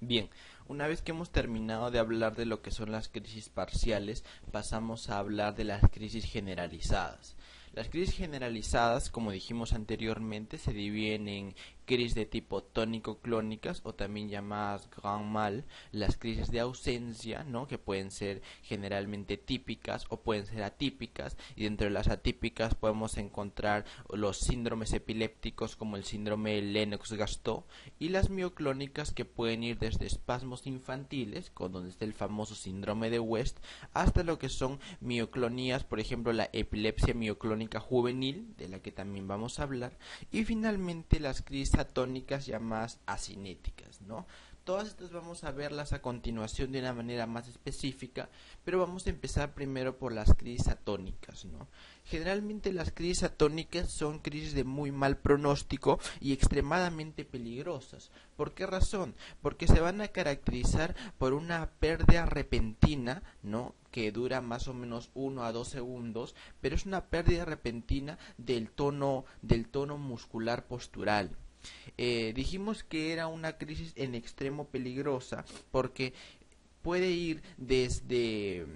Bien, una vez que hemos terminado de hablar de lo que son las crisis parciales, pasamos a hablar de las crisis generalizadas. Las crisis generalizadas, como dijimos anteriormente, se dividen en crisis de tipo tónico-clónicas o también llamadas grand mal, las crisis de ausencia, ¿no? Que pueden ser generalmente típicas o pueden ser atípicas, y dentro de las atípicas podemos encontrar los síndromes epilépticos como el síndrome de Lennox-Gastaut y las mioclónicas, que pueden ir desde espasmos infantiles, con donde está el famoso síndrome de West, hasta lo que son mioclonías, por ejemplo la epilepsia mioclónica juvenil, de la que también vamos a hablar, y finalmente las crisis atónicas llamadas acinéticas, ¿no? Todas estas vamos a verlas a continuación de una manera más específica, pero vamos a empezar primero por las crisis atónicas, ¿no? Generalmente las crisis atónicas son crisis de muy mal pronóstico y extremadamente peligrosas. ¿Por qué razón? Porque se van a caracterizar por una pérdida repentina, ¿no? Que dura más o menos 1 a 2 segundos, pero es una pérdida repentina del tono muscular postural. Dijimos que era una crisis en extremo peligrosa porque puede ir desde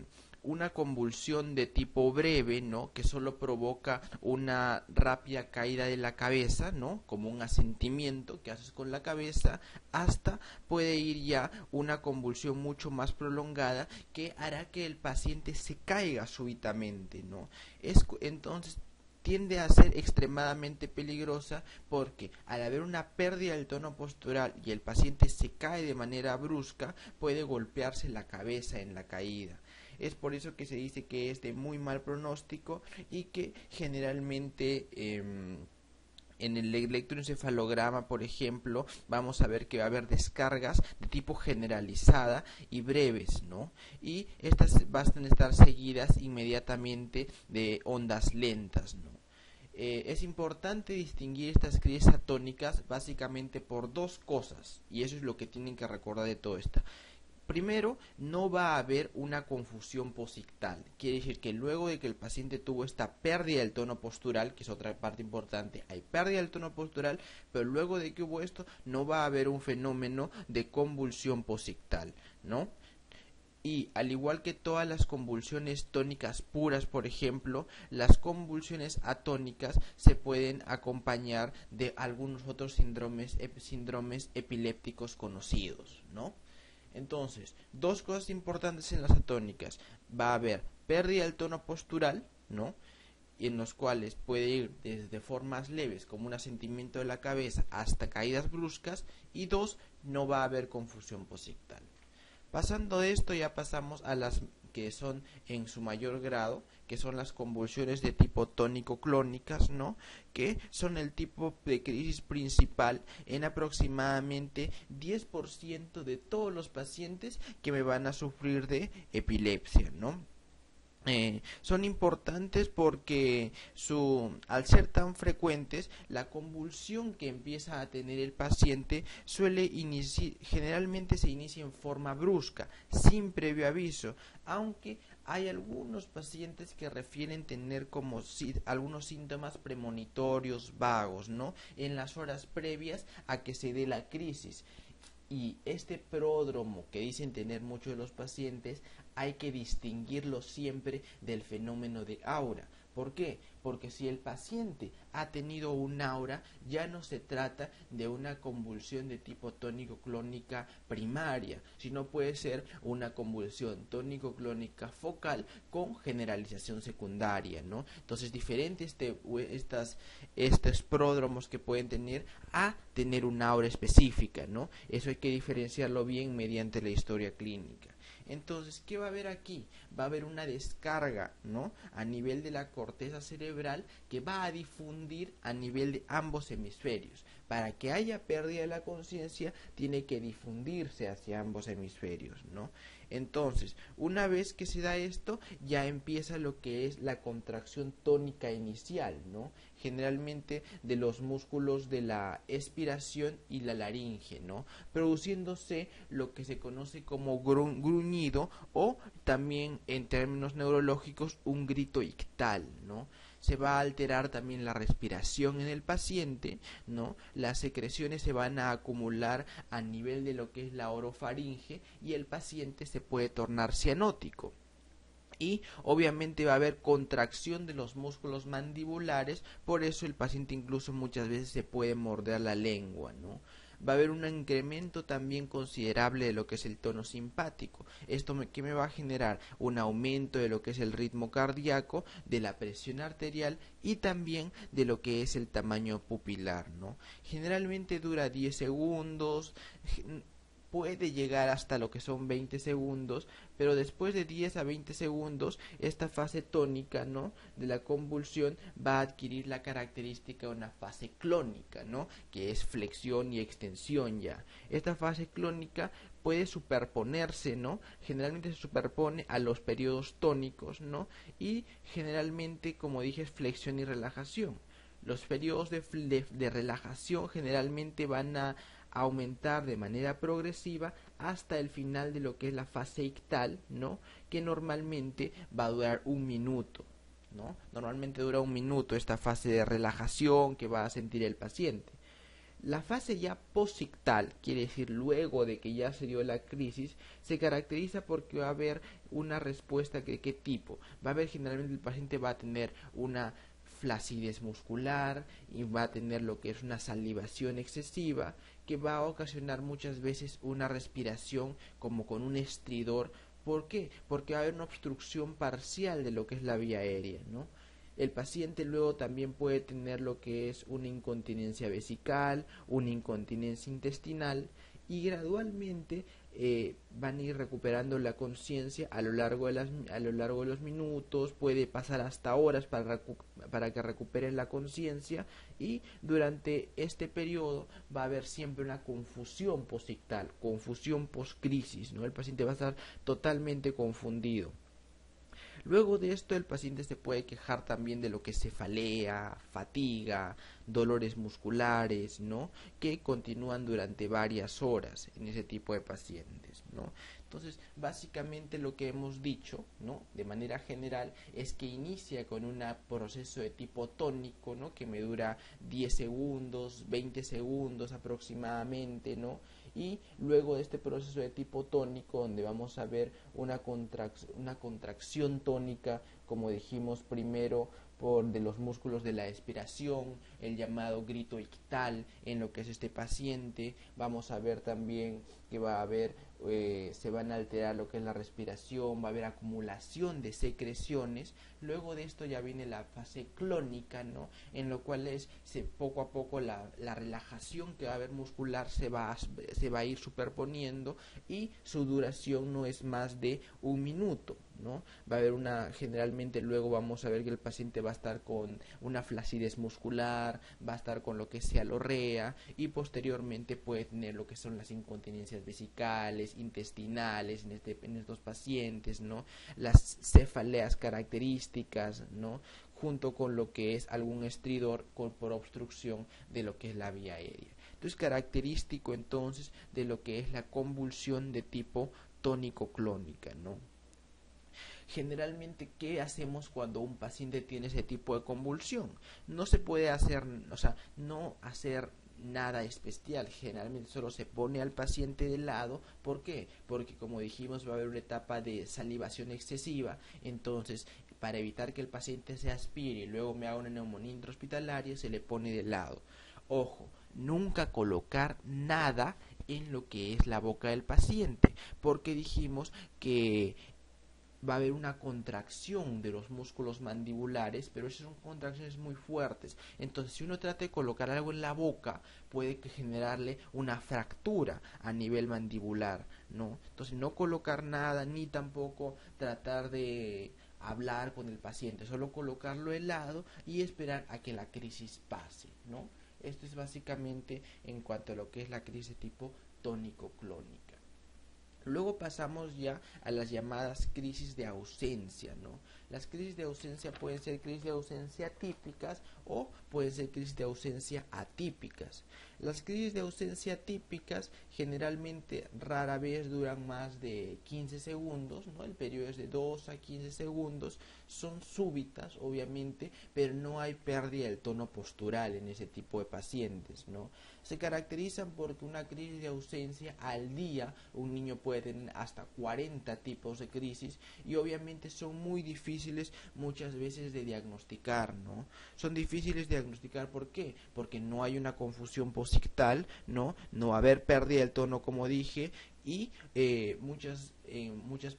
una convulsión de tipo breve, ¿no? Que solo provoca una rápida caída de la cabeza, ¿no? Como un asentimiento que haces con la cabeza, hasta puede ir ya una convulsión mucho más prolongada que hará que el paciente se caiga súbitamente, ¿no? Entonces tiende a ser extremadamente peligrosa porque al haber una pérdida del tono postural y el paciente se cae de manera brusca, puede golpearse la cabeza en la caída. Es por eso que se dice que es de muy mal pronóstico y que generalmente en el electroencefalograma, por ejemplo, vamos a ver que va a haber descargas de tipo generalizada y breves, ¿no? Y estas van a estar seguidas inmediatamente de ondas lentas, ¿no? Es importante distinguir estas crisis atónicas básicamente por dos cosas, y eso es lo que tienen que recordar de todo esto. Primero, no va a haber una confusión posictal. Quiere decir que luego de que el paciente tuvo esta pérdida del tono postural, que es otra parte importante, hay pérdida del tono postural, pero luego de que hubo esto, no va a haber un fenómeno de convulsión posictal, ¿no? Y al igual que todas las convulsiones tónicas puras, por ejemplo, las convulsiones atónicas se pueden acompañar de algunos otros síndromes epilépticos conocidos, ¿no? Entonces, dos cosas importantes en las atónicas. Va a haber pérdida del tono postural, ¿no? Y en los cuales puede ir desde formas leves como un asentimiento de la cabeza hasta caídas bruscas, y dos, no va a haber confusión posictal. Pasando de esto ya pasamos a las que son en su mayor grado, que son las convulsiones de tipo tónico-clónicas, ¿no? Que son el tipo de crisis principal en aproximadamente 10% de todos los pacientes que me van a sufrir de epilepsia, ¿no? Son importantes porque al ser tan frecuentes, la convulsión que empieza a tener el paciente generalmente se inicia en forma brusca, sin previo aviso, aunque hay algunos pacientes que refieren tener como algunos síntomas premonitorios vagos, ¿no? En las horas previas a que se dé la crisis. Y este pródromo que dicen tener muchos de los pacientes, hay que distinguirlo siempre del fenómeno de aura. ¿Por qué? Porque si el paciente ha tenido un aura, ya no se trata de una convulsión de tipo tónico-clónica primaria, sino puede ser una convulsión tónico-clónica focal con generalización secundaria, ¿no? Entonces, diferentes estos pródromos que pueden tener a tener una aura específica, ¿no? Eso hay que diferenciarlo bien mediante la historia clínica. Entonces, ¿qué va a haber aquí? Va a haber una descarga, ¿no? A nivel de la corteza cerebral que va a difundir a nivel de ambos hemisferios. Para que haya pérdida de la conciencia, tiene que difundirse hacia ambos hemisferios, ¿no? Entonces, una vez que se da esto, ya empieza lo que es la contracción tónica inicial, ¿no? Generalmente de los músculos de la expiración y la laringe, ¿no? Produciéndose lo que se conoce como gruñido o también en términos neurológicos un grito ictal, ¿no? Se va a alterar también la respiración en el paciente, ¿no? Las secreciones se van a acumular a nivel de lo que es la orofaringe y el paciente se puede tornar cianótico. Y obviamente va a haber contracción de los músculos mandibulares, por eso el paciente incluso muchas veces se puede morder la lengua, ¿no? Va a haber un incremento también considerable de lo que es el tono simpático. Esto que me va a generar un aumento de lo que es el ritmo cardíaco, de la presión arterial y también de lo que es el tamaño pupilar, ¿no? Generalmente dura 10 segundos, puede llegar hasta lo que son 20 segundos, pero después de 10 a 20 segundos, esta fase tónica, ¿no?, de la convulsión va a adquirir la característica de una fase clónica, ¿no?, que es flexión y extensión ya. Esta fase clónica puede superponerse, ¿no?, generalmente se superpone a los periodos tónicos, ¿no?, y generalmente, como dije, es flexión y relajación. Los periodos de relajación generalmente van a aumentar de manera progresiva hasta el final de lo que es la fase ictal, ¿no?, que normalmente va a durar 1 minuto, ¿no? Normalmente dura 1 minuto esta fase de relajación que va a sentir el paciente. La fase ya posictal, quiere decir luego de que ya se dio la crisis, se caracteriza porque va a haber una respuesta de qué tipo. Va a haber, generalmente el paciente va a tener una flacidez muscular y va a tener lo que es una salivación excesiva, que va a ocasionar muchas veces una respiración como con un estridor. ¿Por qué? Porque va a haber una obstrucción parcial de lo que es la vía aérea, ¿no? El paciente luego también puede tener lo que es una incontinencia vesical, una incontinencia intestinal, y gradualmente van a ir recuperando la conciencia a lo largo de los minutos. Puede pasar hasta horas para que recuperen la conciencia, y durante este periodo va a haber siempre una confusión posictal, confusión postcrisis, ¿no? El paciente va a estar totalmente confundido. Luego de esto el paciente se puede quejar también de lo que es cefalea, fatiga, dolores musculares, ¿no?, que continúan durante varias horas en ese tipo de pacientes, ¿no? Entonces, básicamente lo que hemos dicho, ¿no?, de manera general, es que inicia con un proceso de tipo tónico, ¿no?, que me dura 10 segundos, 20 segundos aproximadamente, ¿no?, y luego de este proceso de tipo tónico, donde vamos a ver una contracción tónica, como dijimos primero, de los músculos de la expiración, el llamado grito ictal en lo que es este paciente. Vamos a ver también que va a haber, se van a alterar lo que es la respiración, va a haber acumulación de secreciones. Luego de esto ya viene la fase clónica, ¿no?, en lo cual poco a poco la relajación que va a haber muscular se va a ir superponiendo, y su duración no es más de 1 minuto, ¿no? Va a haber generalmente luego vamos a ver que el paciente va a estar con una flacidez muscular, va a estar con lo que es cialorrea, y posteriormente puede tener lo que son las incontinencias vesicales, intestinales en estos pacientes, ¿no?, las cefaleas características, ¿no?, junto con lo que es algún estridor por obstrucción de lo que es la vía aérea. Entonces, característico entonces de lo que es la convulsión de tipo tónico-clónica, ¿no? Generalmente, ¿qué hacemos cuando un paciente tiene ese tipo de convulsión? No se puede hacer, no hacer nada especial. Generalmente solo se pone al paciente de lado. ¿Por qué? Porque, como dijimos, va a haber una etapa de salivación excesiva. Entonces, para evitar que el paciente se aspire y luego me haga una neumonía intrahospitalaria, se le pone de lado. Ojo, nunca colocar nada en lo que es la boca del paciente, porque dijimos que va a haber una contracción de los músculos mandibulares, pero esas son contracciones muy fuertes. Entonces, si uno trata de colocar algo en la boca, puede generarle una fractura a nivel mandibular, ¿no? Entonces, no colocar nada, ni tampoco tratar de hablar con el paciente, solo colocarlo de lado y esperar a que la crisis pase, ¿no? Esto es básicamente en cuanto a lo que es la crisis tipo tónico-clónica. Luego pasamos ya a las llamadas crisis de ausencia, ¿no? Las crisis de ausencia pueden ser crisis de ausencia típicas o pueden ser crisis de ausencia atípicas. Las crisis de ausencia típicas generalmente rara vez duran más de 15 segundos, ¿no? El periodo es de 2 a 15 segundos, son súbitas obviamente, pero no hay pérdida del tono postural en ese tipo de pacientes, ¿no? Se caracterizan porque una crisis de ausencia al día, un niño puede tener hasta 40 tipos de crisis y obviamente son muy difíciles muchas veces de diagnosticar, ¿no? Son difíciles de diagnosticar, ¿por qué? Porque no hay una confusión posictal, ¿no? No va a haber pérdida del tono, como dije, y muchas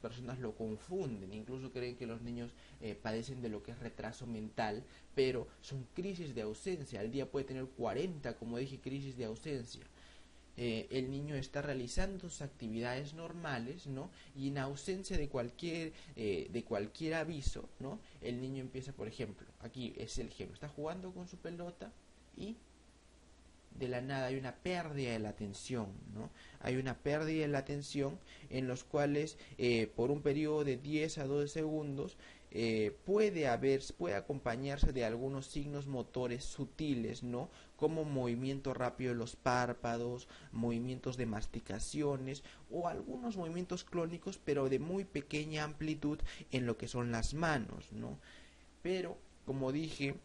personas lo confunden, incluso creen que los niños padecen de lo que es retraso mental, pero son crisis de ausencia. Al día puede tener 40, como dije, crisis de ausencia. El niño está realizando sus actividades normales, ¿no? Y en ausencia de cualquier aviso, ¿no? El niño empieza, por ejemplo, aquí es el ejemplo, está jugando con su pelota y de la nada hay una pérdida de la atención, ¿no? Hay una pérdida de la atención en los cuales por un periodo de 10 a 12 segundos puede acompañarse de algunos signos motores sutiles, ¿no? Como movimiento rápido de los párpados, movimientos de masticaciones o algunos movimientos clónicos, pero de muy pequeña amplitud en lo que son las manos, ¿no? Pero, como dije,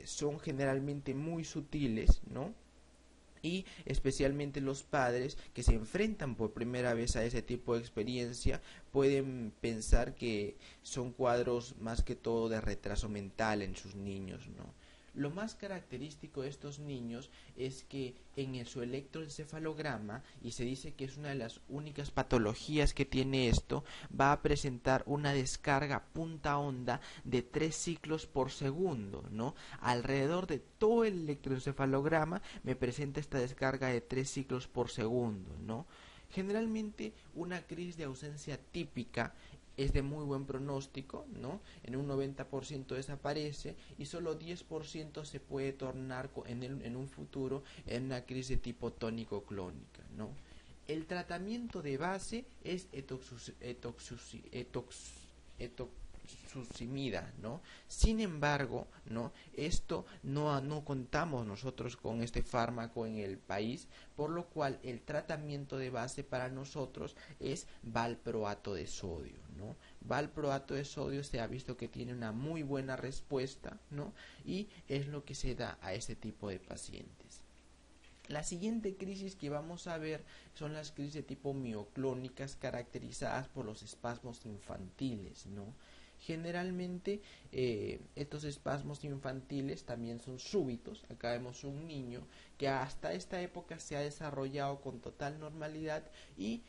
son generalmente muy sutiles, ¿no? Y especialmente los padres que se enfrentan por primera vez a ese tipo de experiencia pueden pensar que son cuadros más que todo de retraso mental en sus niños, ¿no? Lo más característico de estos niños es que en su electroencefalograma, y se dice que es una de las únicas patologías que tiene esto, va a presentar una descarga punta onda de 3 ciclos por segundo, ¿no? Alrededor de todo el electroencefalograma me presenta esta descarga de 3 ciclos por segundo, ¿no? Generalmente una crisis de ausencia típica es de muy buen pronóstico, ¿no? En un 90% desaparece y solo 10% se puede tornar en un futuro en una crisis de tipo tónico-clónica, ¿no? El tratamiento de base es etoximida, ¿no? Sin embargo, ¿no? Esto no contamos nosotros con este fármaco en el país, por lo cual el tratamiento de base para nosotros es valproato de sodio, ¿no? Valproato de sodio se ha visto que tiene una muy buena respuesta, ¿no? Y es lo que se da a este tipo de pacientes. La siguiente crisis que vamos a ver son las crisis de tipo mioclónicas caracterizadas por los espasmos infantiles, ¿no? Generalmente estos espasmos infantiles también son súbitos. Acá vemos un niño que hasta esta época se ha desarrollado con total normalidad y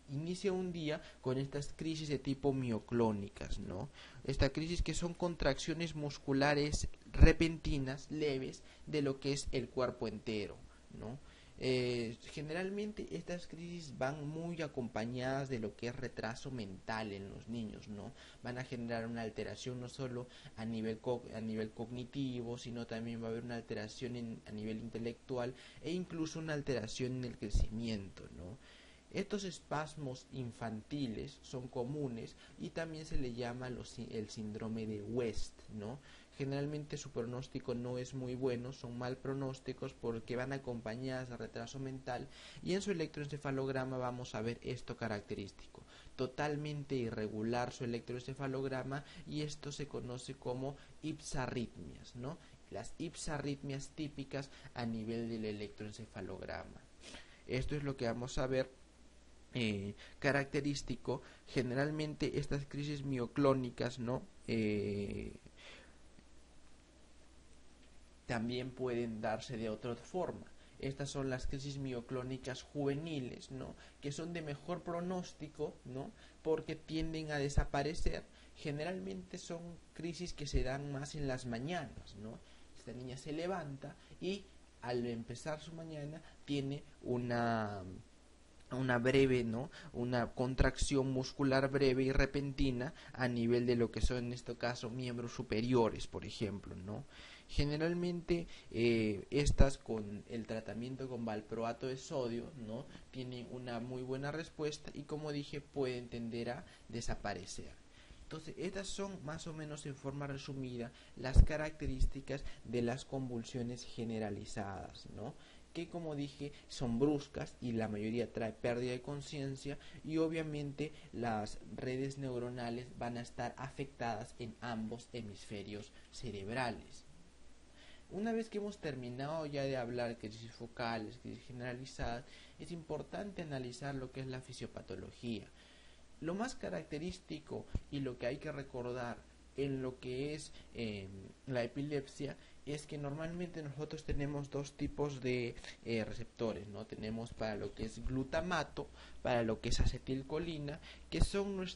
inicia un día con estas crisis de tipo mioclónicas, ¿no? Esta crisis que son contracciones musculares repentinas, leves, de lo que es el cuerpo entero, ¿no? Generalmente estas crisis van muy acompañadas de lo que es retraso mental en los niños, ¿no? Van a generar una alteración no solo a nivel cognitivo, sino también va a haber una alteración a nivel intelectual e incluso una alteración en el crecimiento, ¿no? Estos espasmos infantiles son comunes y también se le llama el síndrome de West, ¿no? Generalmente su pronóstico no es muy bueno, son mal pronósticos porque van acompañadas de retraso mental y en su electroencefalograma vamos a ver esto característico. Totalmente irregular su electroencefalograma y esto se conoce como ipsarritmias, ¿no? Las ipsarritmias típicas a nivel del electroencefalograma. Esto es lo que vamos a ver característico. Generalmente estas crisis mioclónicas, ¿no? También pueden darse de otra forma. Estas son las crisis mioclónicas juveniles, ¿no? Que son de mejor pronóstico, ¿no? Porque tienden a desaparecer. Generalmente son crisis que se dan más en las mañanas, ¿no? Esta niña se levanta y al empezar su mañana tiene una breve, ¿no? Una contracción muscular breve y repentina a nivel de lo que son en este caso miembros superiores, por ejemplo, ¿no? Generalmente estas con el tratamiento con valproato de sodio, ¿no?, tienen una muy buena respuesta y, como dije, pueden tender a desaparecer. Entonces, estas son más o menos en forma resumida las características de las convulsiones generalizadas, ¿no?, que, como dije, son bruscas y la mayoría trae pérdida de conciencia, y obviamente las redes neuronales van a estar afectadas en ambos hemisferios cerebrales. Una vez que hemos terminado ya de hablar de crisis focales, crisis generalizadas, es importante analizar lo que es la fisiopatología. Lo más característico y lo que hay que recordar en lo que es la epilepsia es que normalmente nosotros tenemos dos tipos de receptores, ¿no? Tenemos para lo que es glutamato, para lo que es acetilcolina, que son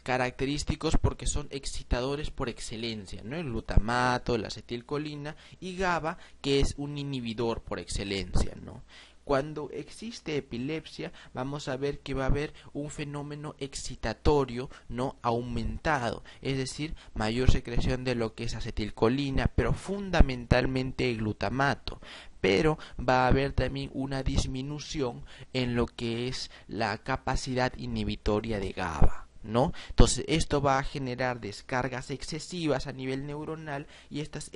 característicos porque son excitadores por excelencia, ¿no? El glutamato, la acetilcolina, y GABA, que es un inhibidor por excelencia, ¿no? Cuando existe epilepsia, vamos a ver que va a haber un fenómeno excitatorio, ¿no?, aumentado, es decir, mayor secreción de lo que es acetilcolina, pero fundamentalmente glutamato. Pero va a haber también una disminución en lo que es la capacidad inhibitoria de GABA, ¿no? Entonces esto va a generar descargas excesivas a nivel neuronal, y estas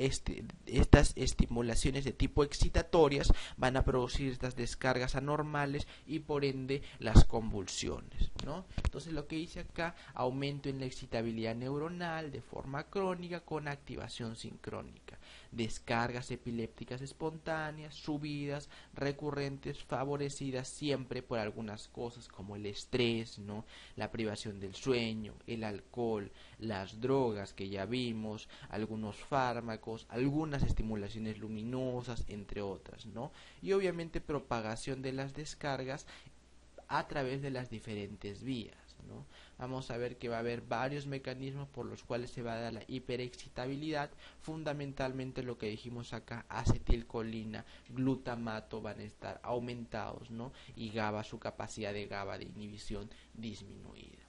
estimulaciones de tipo excitatorias van a producir estas descargas anormales y por ende las convulsiones, ¿no? Entonces lo que dice acá, aumento en la excitabilidad neuronal de forma crónica con activación sincrónica, descargas epilépticas espontáneas, subidas, recurrentes, favorecidas siempre por algunas cosas como el estrés, ¿no?, la privación del sueño, el alcohol, las drogas que ya vimos, algunos fármacos, algunas estimulaciones luminosas, entre otras, ¿no? Y obviamente propagación de las descargas a través de las diferentes vías, ¿no? Vamos a ver que va a haber varios mecanismos por los cuales se va a dar la hiperexcitabilidad. Fundamentalmente lo que dijimos acá, acetilcolina, glutamato van a estar aumentados, ¿no?, y GABA, su capacidad de GABA de inhibición disminuida.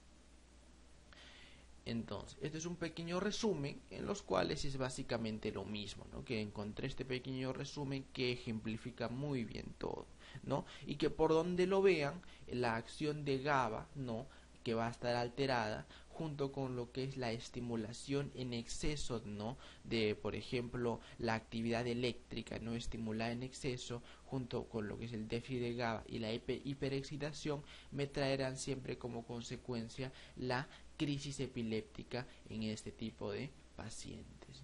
Entonces, este es un pequeño resumen en los cuales es básicamente lo mismo, ¿no?, que encontré este pequeño resumen que ejemplifica muy bien todo, ¿no?, y que por donde lo vean, la acción de GABA, ¿no?, que va a estar alterada junto con lo que es la estimulación en exceso, ¿no?, de, por ejemplo, la actividad eléctrica no estimulada en exceso, junto con lo que es el déficit de GABA y la hiperexcitación, me traerán siempre como consecuencia la crisis epiléptica en este tipo de pacientes.